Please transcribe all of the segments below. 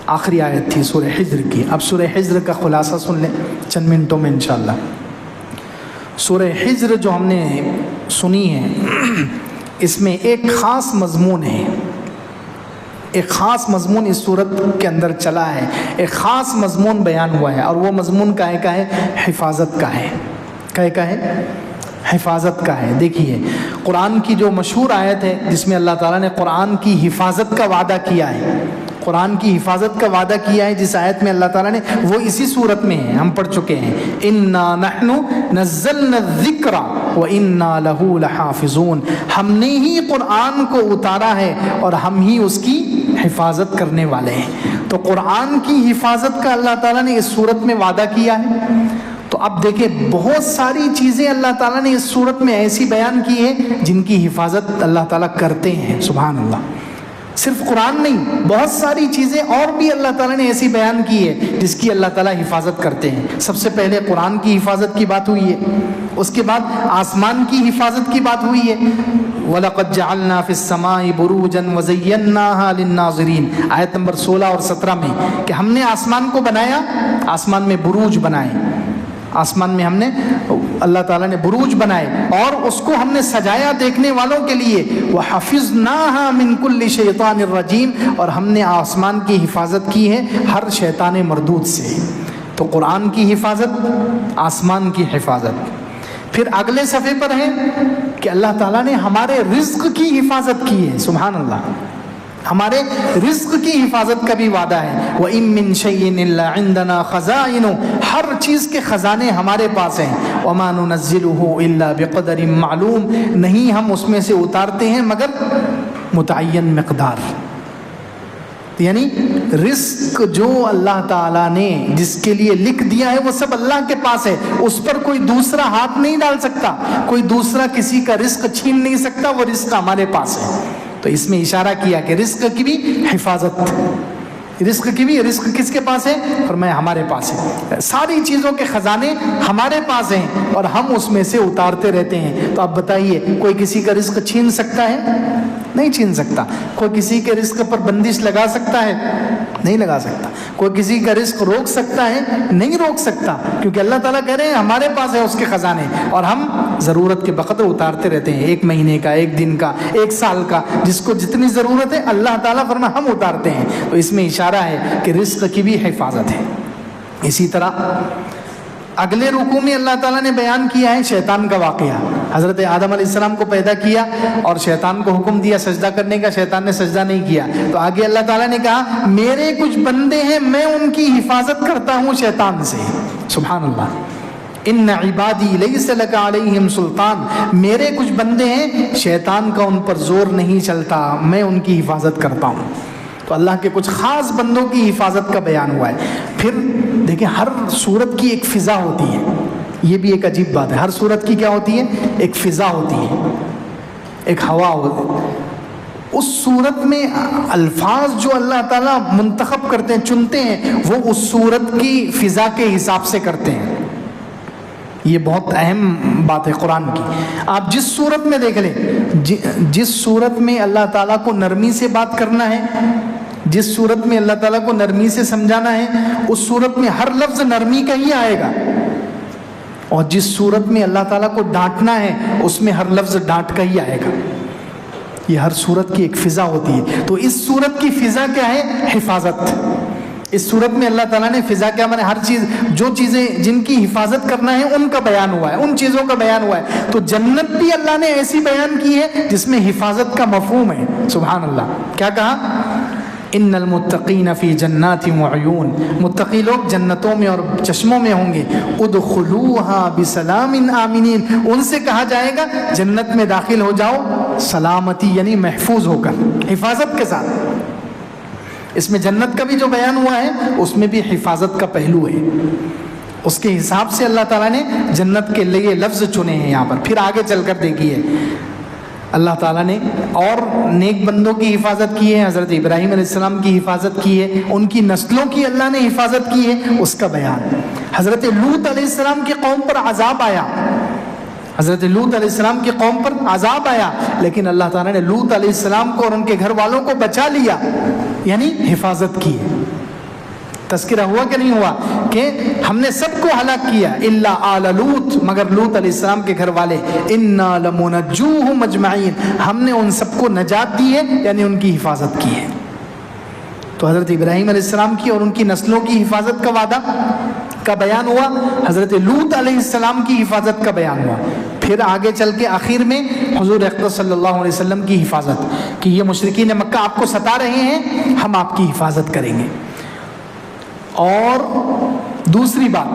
آخری آیت تھی سورہ حجر کی. اب سورہ حجر کا خلاصہ سن لیں چند منٹوں میں انشاءاللہ. سورہ حجر جو ہم نے سنی ہے اس میں ایک خاص مضمون ہے، ایک خاص مضمون اس صورت کے اندر چلا ہے، ایک خاص مضمون بیان ہوا ہے، اور وہ مضمون کا ہے حفاظت کا ہے. کا ہے حفاظت کا ہے. دیکھیے قرآن کی جو مشہور آیت ہے جس میں اللہ تعالیٰ نے قرآن کی حفاظت کا وعدہ کیا ہے، قرآن کی حفاظت کا وعدہ کیا ہے جس آیت میں اللہ تعالیٰ نے، وہ اسی صورت میں ہے، ہم پڑھ چکے ہیں. انا نحن نزلنا الذکر وانا لہ لحافظون. ہم نے ہی قرآن کو اتارا ہے اور ہم ہی اس کی حفاظت کرنے والے ہیں. تو قرآن کی حفاظت کا اللہ تعالیٰ نے اس صورت میں وعدہ کیا ہے. تو اب دیکھیں بہت ساری چیزیں اللہ تعالیٰ نے اس صورت میں ایسی بیان کی ہے جن کی حفاظت اللہ تعالیٰ کرتے ہیں. سبحان اللہ. صرف قرآن نہیں، بہت ساری چیزیں اور بھی اللہ تعالیٰ نے ایسی بیان کی ہے جس کی اللہ تعالیٰ حفاظت کرتے ہیں. سب سے پہلے قرآن کی حفاظت کی بات ہوئی ہے، اس کے بعد آسمان کی حفاظت کی بات ہوئی ہے. وَلَقَدْ جَعَلْنَا فِي السَّمَاءِ بُرُوجًا وَزَيَّنَّاهَا لِلنَّاظِرِينَ. آیت نمبر 16 اور 17 میں کہ ہم نے آسمان کو بنایا، آسمان میں بروج بنائے، آسمان میں ہم نے، اللہ تعالیٰ نے بروج بنائے اور اس کو ہم نے سجایا دیکھنے والوں کے لیے. وَحَفِظْنَاهَا مِن كُلِّ شَيْطَانٍ رَجِيمٍ. اور ہم نے آسمان کی حفاظت کی ہے ہر شیطان مردود سے. تو قرآن کی حفاظت، آسمان کی حفاظت. پھر اگلے صفحے پر ہے کہ اللہ تعالیٰ نے ہمارے رزق کی حفاظت کی ہے. سبحان اللہ. ہمارے رزق کی حفاظت کا بھی وعدہ ہے. وَإِن مِّن شَيْءٍ إِلَّا عِندَنَا خَزَائِنُ. ہر چیز کے خزانے ہمارے پاس ہیں. وَمَا نُنَزِّلُهُ إِلَّا بِقَدَرٍ مَّعْلُومٍ. نہیں ہم اس میں سے اتارتے ہیں مگر متعین مقدار. یعنی رزق جو اللہ تعالیٰ نے جس کے لیے لکھ دیا ہے وہ سب اللہ کے پاس ہے، اس پر کوئی دوسرا ہاتھ نہیں ڈال سکتا، کوئی دوسرا کسی کا رزق چھین نہیں سکتا. وہ رزق ہمارے پاس ہے. تو اس میں اشارہ کیا کہ رزق کی بھی حفاظت، رزق کی بھی، رزق کس کے پاس ہے؟ فرمایا ہمارے پاس ہے. ساری چیزوں کے خزانے ہمارے پاس ہیں اور ہم اس میں سے اتارتے رہتے ہیں. تو اب بتائیے کوئی کسی کا رزق چھین سکتا ہے؟ نہیں چھین سکتا. کوئی کسی کے رزق پر بندش لگا سکتا ہے؟ نہیں لگا سکتا. کوئی کسی کا رزق روک سکتا ہے؟ نہیں روک سکتا. کیونکہ اللہ تعالیٰ کہہ رہے ہیں ہمارے پاس ہے اس کے خزانے اور ہم ضرورت کے بقدر اتارتے رہتے ہیں. 1 مہینے کا، 1 دن کا، 1 سال کا، جس کو جتنی ضرورت ہے اللہ تعالیٰ فرمایا ہم اتارتے ہیں. تو اس میں اشارہ ہے کہ رزق کی بھی حفاظت ہے. اسی طرح اگلے رکوع میں اللہ تعالیٰ نے بیان کیا ہے شیطان کا واقعہ. حضرت آدم علیہ السلام کو پیدا کیا اور شیطان کو حکم دیا سجدہ کرنے کا، شیطان نے سجدہ نہیں کیا. تو آگے اللہ تعالیٰ نے کہا میرے کچھ بندے ہیں میں ان کی حفاظت کرتا ہوں شیطان سے. سبحان اللہ. ان عبادی لیس لک علیہم سلطان. میرے کچھ بندے ہیں شیطان کا ان پر زور نہیں چلتا، میں ان کی حفاظت کرتا ہوں. تو اللہ کے کچھ خاص بندوں کی حفاظت کا بیان ہوا ہے. پھر دیکھیں ہر سورت کی ایک فضا ہوتی ہے، یہ بھی ایک عجیب بات ہے. ہر سورت کی کیا ہوتی ہے؟ ایک فضا ہوتی ہے، ایک ہوا ہوتی ہے. اس سورت میں الفاظ جو اللہ تعالیٰ منتخب کرتے ہیں، چنتے ہیں، وہ اس سورت کی فضا کے حساب سے کرتے ہیں. یہ بہت اہم بات ہے قرآن کی. آپ جس صورت میں دیکھ لیں، جس صورت میں اللہ تعالیٰ کو نرمی سے بات کرنا ہے، جس صورت میں اللہ تعالیٰ کو نرمی سے سمجھانا ہے، اس صورت میں ہر لفظ نرمی کا ہی آئے گا. اور جس صورت میں اللہ تعالیٰ کو ڈانٹنا ہے اس میں ہر لفظ ڈانٹ کا ہی آئے گا. یہ ہر صورت کی ایک فضا ہوتی ہے. تو اس صورت کی فضا کیا ہے؟ حفاظت. اس صورت میں اللہ تعالیٰ نے فضا کیا مانے ہر چیز، جو چیزیں جن کی حفاظت کرنا ہے ان کا بیان ہوا ہے، ان چیزوں کا بیان ہوا ہے. تو جنت بھی اللہ نے ایسی بیان کی ہے جس میں حفاظت کا مفہوم ہے. سبحان اللہ. کیا کہا؟ ان المتقین فی جنات وعیون. متقی لوگ جنتوں میں اور چشموں میں ہوں گے. ادخلوها بسلام آمنین. ان سے کہا جائے گا جنت میں داخل ہو جاؤ سلامتی یعنی محفوظ ہو کر، حفاظت کے ساتھ. اس میں جنت کا بھی جو بیان ہوا ہے اس میں بھی حفاظت کا پہلو ہے. اس کے حساب سے اللہ تعالیٰ نے جنت کے لیے لفظ چنے ہیں یہاں پر. پھر آگے چل کر دیکھیے اللہ تعالیٰ نے اور نیک بندوں کی حفاظت کی ہے. حضرت ابراہیم علیہ السلام کی حفاظت کی ہے، ان کی نسلوں کی اللہ نے حفاظت کی ہے، اس کا بیان. حضرت لوط علیہ السلام کی قوم پر عذاب آیا، حضرت لوط علیہ السلام کی قوم پر عذاب آیا، لیکن اللہ تعالیٰ نے لوط علیہ السلام کو اور ان کے گھر والوں کو بچا لیا، یعنی حفاظت کی ہے. تذکرہ ہوا کہ نہیں ہوا کہ ہم نے سب کو ہلاک کیا الا آل لوط، مگر لوط علیہ السلام کے گھر والے، انا لمنجوہم اجمعین، ہم نے ان سب کو نجات دی ہے، یعنی ان کی حفاظت کی ہے۔ تو حضرت ابراہیم علیہ السلام کی اور ان کی نسلوں کی حفاظت کا وعدہ کا بیان ہوا، حضرت لوط علیہ السلام کی حفاظت کا بیان ہوا، پھر آگے چل کے آخر میں حضور اقدس صلی اللہ علیہ وسلم کی حفاظت، کہ یہ مشرکین مکہ آپ کو ستا رہے ہیں، ہم آپ کی حفاظت کریں گے۔ اور دوسری بات،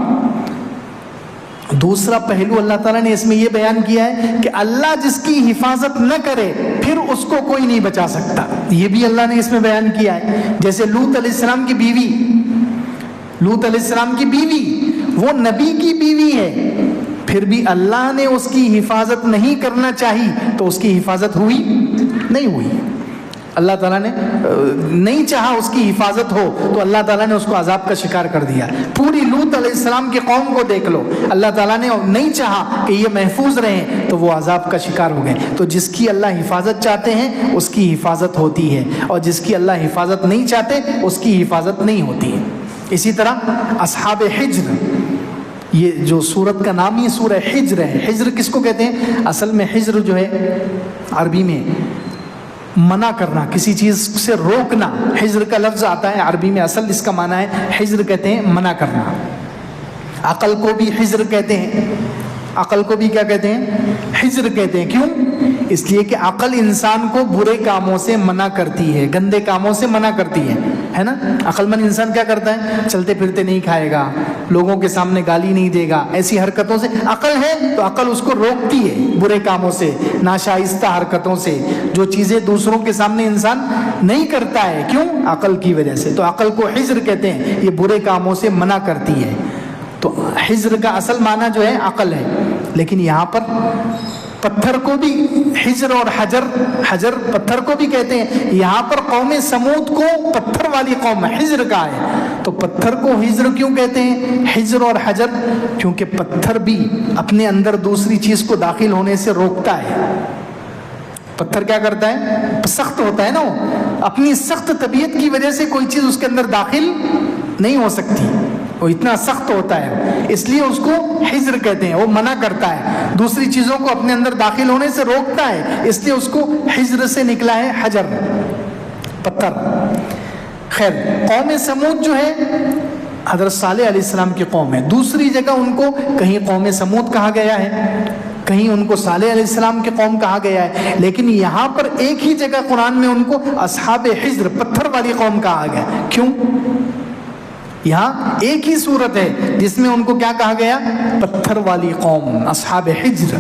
دوسرا پہلو اللہ تعالیٰ نے اس میں یہ بیان کیا ہے کہ اللہ جس کی حفاظت نہ کرے پھر اس کو کوئی نہیں بچا سکتا، یہ بھی اللہ نے اس میں بیان کیا ہے۔ جیسے لوط علیہ السلام کی بیوی، لوط علیہ السلام کی بیوی وہ نبی کی بیوی ہے، پھر بھی اللہ نے اس کی حفاظت نہیں کرنا چاہی تو اس کی حفاظت ہوئی نہیں ہوئی۔ اللہ تعالیٰ نے نہیں چاہا اس کی حفاظت ہو تو اللہ تعالیٰ نے اس کو عذاب کا شکار کر دیا۔ پوری لوط علیہ السلام کی قوم کو دیکھ لو، اللہ تعالیٰ نے نہیں چاہا کہ یہ محفوظ رہیں تو وہ عذاب کا شکار ہو گئے۔ تو جس کی اللہ حفاظت چاہتے ہیں اس کی حفاظت ہوتی ہے، اور جس کی اللہ حفاظت نہیں چاہتے اس کی حفاظت نہیں ہوتی ہے۔ اسی طرح اصحاب حجر، یہ جو سورت کا نام ہی سورہ حجر ہے۔ حجر کس کو کہتے ہیں؟ اصل میں حجر جو ہے عربی میں منع کرنا، کسی چیز سے روکنا، حجر کا لفظ آتا ہے عربی میں، اصل اس کا معنی ہے حجر کہتے ہیں منع کرنا۔ عقل کو بھی حجر کہتے ہیں، عقل کو بھی کیا کہتے ہیں؟ حجر کہتے ہیں۔ کیوں؟ اس لیے کہ عقل انسان کو برے کاموں سے منع کرتی ہے، گندے کاموں سے منع کرتی ہے نا۔ عقل مند انسان کیا کرتا ہے؟ چلتے پھرتے نہیں کھائے گا، لوگوں کے سامنے گالی نہیں دے گا، ایسی حرکتوں سے عقل ہے تو عقل اس کو روکتی ہے، برے کاموں سے، ناشائستہ حرکتوں سے، جو چیزیں دوسروں کے سامنے انسان نہیں کرتا ہے۔ کیوں؟ عقل کی وجہ سے۔ تو عقل کو حجر کہتے ہیں، یہ برے کاموں سے منع کرتی ہے۔ تو حجر کا اصل معنی جو ہے عقل ہے، لیکن یہاں پر پتھر کو بھی حجر اور حجر، حجر پتھر کو بھی کہتے ہیں۔ یہاں پر قوم سمود کو پتھر والی قوم حجر کا ہے، تو پتھر کو حجر کیوں کہتے ہیں؟ حجر اور حجر کیونکہ پتھر بھی اپنے اندر دوسری چیز کو داخل ہونے سے روکتا ہے۔ پتھر کیا کرتا ہے؟ سخت ہوتا ہے نا، اپنی سخت طبیعت کی وجہ سے کوئی چیز اس کے اندر داخل نہیں ہو سکتی، وہ اتنا سخت ہوتا ہے، اس لیے اس کو حجر کہتے ہیں۔ وہ منع کرتا ہے، دوسری چیزوں کو اپنے اندر داخل ہونے سے روکتا ہے، اس لیے اس کو حجر سے نکلا ہے حجر، پتھر۔ خیر، قوم سمود جو ہے حضرت صالح علیہ السلام کی قوم ہے، دوسری جگہ ان کو کہیں قوم سمود کہا گیا ہے، کہیں ان کو صالح علیہ السلام کی قوم کہا گیا ہے، لیکن یہاں پر ایک ہی جگہ قرآن میں ان کو اصحاب حجر، پتھر والی قوم کہا گیا۔ کیوں؟ یہاں ایک ہی صورت ہے جس میں ان کو کیا کہا گیا؟ پتھر والی قوم، اصحاب حجر۔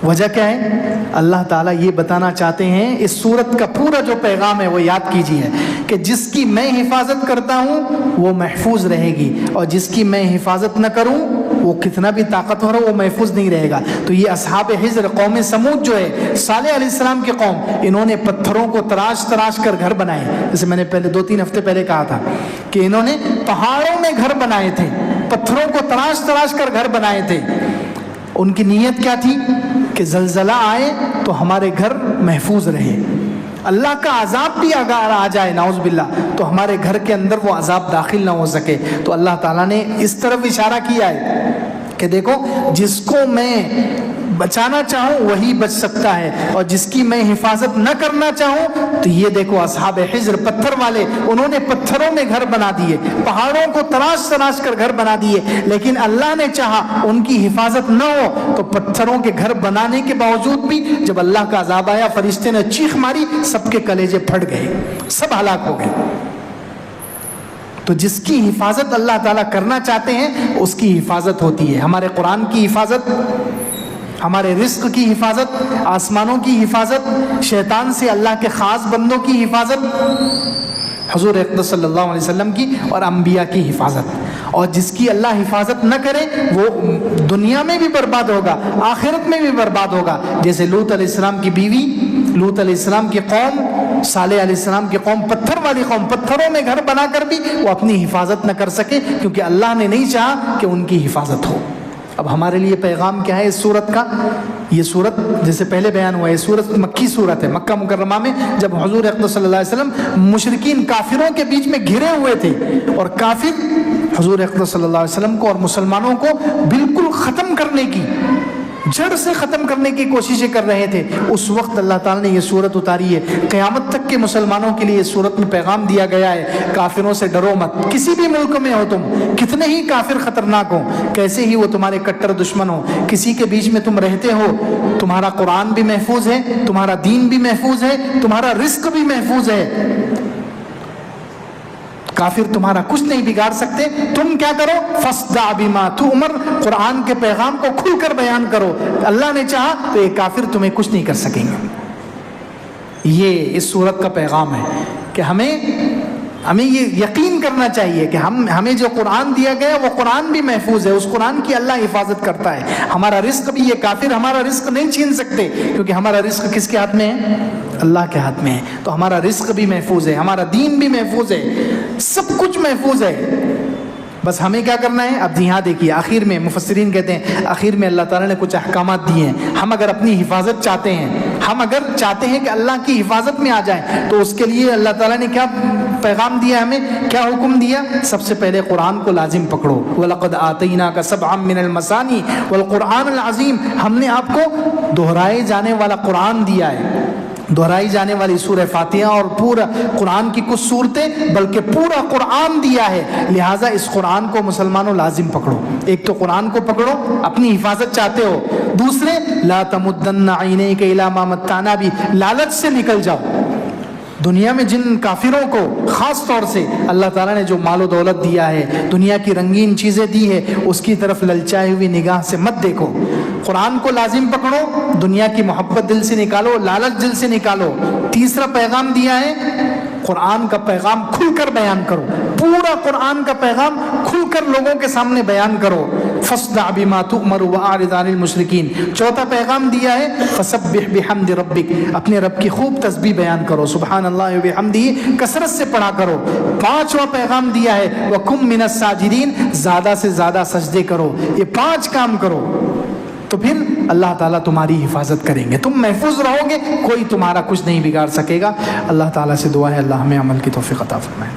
وجہ کیا ہے؟ اللہ تعالیٰ یہ بتانا چاہتے ہیں، اس صورت کا پورا جو پیغام ہے وہ یاد کیجئے کہ جس کی میں حفاظت کرتا ہوں وہ محفوظ رہے گی، اور جس کی میں حفاظت نہ کروں وہ کتنا بھی طاقتور ہو وہ محفوظ نہیں رہے گا۔ تو یہ اصحاب حجر، قوم سمود جو ہے، صالح علیہ السلام کی قوم، انہوں نے پتھروں کو تراش تراش کر گھر بنائے، جیسے میں نے پہلے 2-3 ہفتے پہلے کہا تھا کہ انہوں نے پہاڑوں میں گھر بنائے تھے، پتھروں کو تراش تراش کر گھر بنائے تھے۔ ان کی نیت کیا تھی؟ کہ زلزلہ آئے تو ہمارے گھر محفوظ رہے، اللہ کا عذاب بھی اگر آ جائے نعوذ باللہ تو ہمارے گھر کے اندر وہ عذاب داخل نہ ہو سکے۔ تو اللہ تعالیٰ نے اس طرف اشارہ کیا ہے کہ دیکھو، جس کو میں بچانا چاہوں وہی بچ سکتا ہے، اور جس کی میں حفاظت نہ کرنا چاہوں تو یہ دیکھو اصحاب حجر، پتھر والے، انہوں نے پتھروں میں گھر بنا دیے، پہاڑوں کو تراش تراش کر گھر بنا دیے، لیکن اللہ نے چاہا ان کی حفاظت نہ ہو تو پتھروں کے گھر بنانے کے باوجود بھی جب اللہ کا عذاب آیا، فرشتے نے چیخ ماری، سب کے کلیجے پھٹ گئے، سب ہلاک ہو گئے۔ تو جس کی حفاظت اللہ تعالیٰ کرنا چاہتے ہیں اس کی حفاظت ہوتی ہے۔ ہمارے قرآن کی حفاظت، ہمارے رزق کی حفاظت، آسمانوں کی حفاظت، شیطان سے اللہ کے خاص بندوں کی حفاظت، حضور اقدس صلی اللہ علیہ وسلم کی اور انبیاء کی حفاظت۔ اور جس کی اللہ حفاظت نہ کرے وہ دنیا میں بھی برباد ہوگا، آخرت میں بھی برباد ہوگا۔ جیسے لوط علیہ السلام کی بیوی، لوط علیہ السلام کی قوم، صالح علیہ السلام کی قوم، پتھر والی قوم، پتھروں میں گھر بنا کر بھی وہ اپنی حفاظت نہ کر سکے کیونکہ اللہ نے نہیں چاہا کہ ان کی حفاظت ہو۔ اب ہمارے لیے پیغام کیا ہے اس صورت کا؟ یہ صورت جیسے پہلے بیان ہوا ہے، یہ صورت مکی صورت ہے، مکہ مکرمہ میں جب حضور اقدس صلی اللہ علیہ وسلم مشرکین کافروں کے بیچ میں گھرے ہوئے تھے اور کافر حضور اقدس صلی اللہ علیہ وسلم کو اور مسلمانوں کو بالکل ختم کرنے کی، جڑ سے ختم کرنے کی کوششیں کر رہے تھے، اس وقت اللہ تعالیٰ نے یہ صورت اتاری ہے۔ قیامت تک کے مسلمانوں کے لیے اس صورت میں پیغام دیا گیا ہے، کافروں سے ڈرو مت، کسی بھی ملک میں ہو تم، کتنے ہی کافر خطرناک ہو، کیسے ہی وہ تمہارے کٹر دشمن ہو، کسی کے بیچ میں تم رہتے ہو، تمہارا قرآن بھی محفوظ ہے، تمہارا دین بھی محفوظ ہے، تمہارا رزق بھی محفوظ ہے، کافر تمہارا کچھ نہیں بگاڑ سکتے۔ تم کیا کرو؟ فاصدع بما تؤمر، قرآن کے پیغام کو کھل کر بیان کرو، اللہ نے چاہا تو یہ کافر تمہیں کچھ نہیں کر سکیں گے۔ یہ اس سورت کا پیغام ہے کہ ہمیں یہ یقین کرنا چاہیے کہ ہمیں جو قرآن دیا گیا وہ قرآن بھی محفوظ ہے، اس قرآن کی اللہ حفاظت کرتا ہے۔ ہمارا رزق بھی، یہ کافر ہمارا رزق نہیں چھین سکتے، کیونکہ ہمارا رزق کس کے ہاتھ میں ہے؟ اللہ کے ہاتھ میں ہے۔ تو ہمارا رزق بھی محفوظ ہے، ہمارا دین بھی محفوظ ہے، سب کچھ محفوظ ہے۔ بس ہمیں کیا کرنا ہے؟ اب یہاں دیکھیے آخر میں مفسرین کہتے ہیں آخر میں اللہ تعالیٰ نے کچھ احکامات دیے ہیں۔ ہم اگر اپنی حفاظت چاہتے ہیں، ہم اگر چاہتے ہیں کہ اللہ کی حفاظت میں آ جائیں، تو اس کے لیے اللہ تعالیٰ نے کیا پیغام دیا، ہمیں کیا حکم دیا؟ سب سے پہلے قرآن کو لازم پکڑو۔ وَلَقَدْ آتَيْنَاكَ سَبْعًا مِّنَ الْمَثَانِي وَالْقُرْآنِ الْعَظِيمِ، ہم نے آپ کو دہرائے جانے والا قرآن دیا ہے، دہرائی جانے والی سورہ فاتحہ اور پورا قرآن کی کچھ صورتیں، بلکہ پورا قرآن دیا ہے۔ لہٰذا اس قرآن کو مسلمانوں لازم پکڑو۔ ایک تو قرآن کو پکڑو، اپنی حفاظت چاہتے ہو، دوسرے لا تمدن عینیک الی ما متعنا بھی، لالچ سے نکل جاؤ۔ دنیا میں جن کافروں کو خاص طور سے اللہ تعالیٰ نے جو مال و دولت دیا ہے، دنیا کی رنگین چیزیں دی ہے، اس کی طرف للچائی ہوئی نگاہ سے مت دیکھو۔ قرآن کو لازم پکڑو، دنیا کی محبت دل سے نکالو، لالچ دل سے نکالو۔ تیسرا پیغام دیا ہے، قرآن کا پیغام کھل کر بیان کرو، پورا قرآن کا پیغام کھل کر لوگوں کے سامنے بیان کرو۔ فاصدع بما تؤمر واعرض عن المشرکین۔ چوتھا پیغام دیا ہے فسبح بحمد ربک، اپنے رب کی خوب تسبیح بیان کرو، سبحان اللہ وبحمدہ کثرت سے پڑھا کرو۔ پانچواں پیغام دیا ہے وکن من الساجدین، زیادہ سے زیادہ سجدے کرو۔ یہ 5 کام کرو تو پھر اللہ تعالیٰ تمہاری حفاظت کریں گے، تم محفوظ رہو گے، کوئی تمہارا کچھ نہیں بگاڑ سکے گا۔ اللہ تعالیٰ سے دعا ہے اللہ ہمیں عمل کی توفیق عطا فرمائے۔